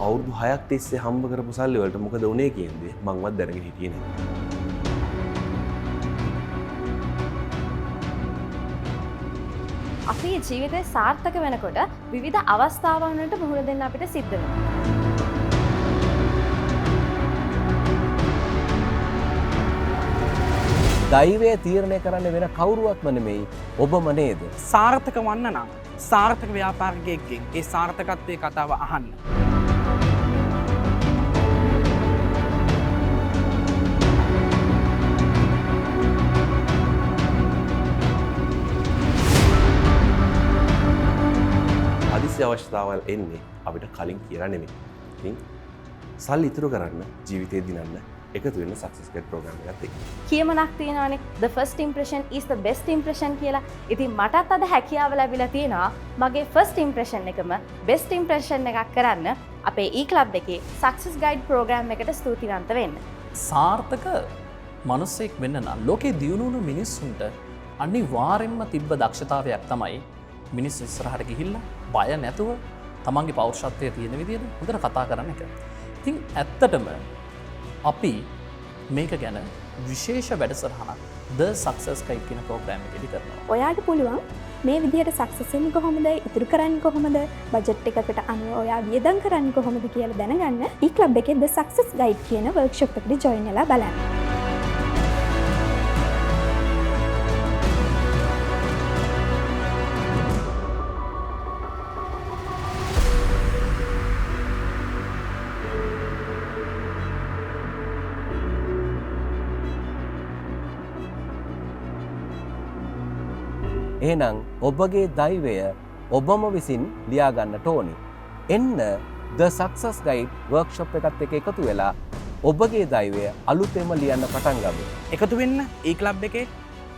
අවුරුදු 6ක් තිස්සේ හම්බ කරපු සල්ලි වලට මොකද උනේ කියන්නේ මංවත් දැනගෙන හිටියේ නෑ. අපේ ජීවිතේ සාර්ථක වෙනකොට විවිධ අවස්ථාවන් වලට මුහුණ දෙන්න අපිට සිද්ධ වෙනවා. දෛවය තීරණය කරන්න වෙන කවුරුවත්ම නෙමෙයි ඔබම නේද? සාර්ථක වන්න නම් සාර්ථක ව්‍යාපාරිකයෙක්ගෙන් ඒ සාර්ථකත්වයේ කතාව අහන්න. හදිසි අවශ්‍යතාවල් එන්නේ අපිට කලින් කියලා නෙමෙයි. ඉතින් සල්ලි ඉතුරු කරන්න ජීවිතේ දිනන්න එකතු වෙන සක්සස් ගයිඩ් ප්‍රෝග්‍රෑම් එකත් එක්ක. කියමනක් තියෙනවානේ the first impression is the best impression කියලා. ඉතින් මටත් අද හැකියාව ලැබිලා තියෙනවා මගේ first impression එකම best impression එකක් කරන්න අපේ eClub එකේ සක්සස් ගයිඩ් ප්‍රෝග්‍රෑම් එකට ස්තුතිවන්ත වෙන්න. සාර්ථක මිනිසෙක් වෙන්න නම් ලෝකේ දියුණු වුණු මිනිස්සුන්ට අනිවාර්යෙන්ම තිබ්බ දක්ෂතාවයක් තමයි මිනිස්සු ඉස්සරහට ගිහිල්ලා බය නැතුව තමන්ගේ පෞරුෂත්වයේ තියෙන විදිහට හොඳට කතා කරන එක. ඉතින් ඇත්තටම අපි මේක ගැන විශේෂ වැඩසටහනක් The Success Guide කියන ප්‍රෝග්‍රෑම් එකේදී කරනවා. ඔයාට පුළුවන් මේ විදිහට සක්සස් වෙන්නේ කොහොමද? ඉතුරු කරන්නේ කොහොමද? බජට් එකකට අනුව ඔයා වියදම් කරන්නේ කොහොමද කියලා දැනගන්න eClub එකේ The Success Guide කියන වර්ක්ෂොප් එකට ජොයින් වෙලා බලන්න. එහෙනම් ඔබගේ දෛවය ඔබම විසින් ලියා ගන්නට ඕනේ. එන්න The Success Guide workshop එකත් එක්ක එකතු වෙලා ඔබගේ දෛවය අලුතෙන්ම ලියන්න පටන් ගමු. එකතු වෙන්න eClub එකේ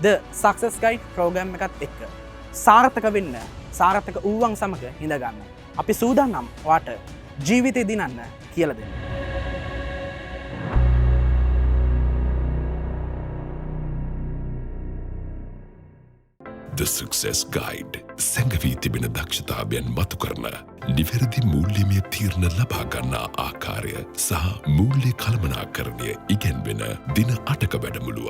The Success Guide ප්‍රෝග්‍රෑම් එකත් එක්ක සාර්ථක වෙන්න සාර්ථක වූවන් සමග හිඳ ගන්න. අපි සූදානම් ඔයාට ජීවිතේ දිනන්න කියලා දෙන්න. The Success Guide සැඟවී තිබෙන දක්ෂතාවයන් මතු කරන නිවැරදි මූල්‍යමය තීරණ ලබා ගන්නා ආකාරය සහ මූල්‍ය කළමනාකරණය ඉගෙනවෙන දින 8ක වැඩමුළුව.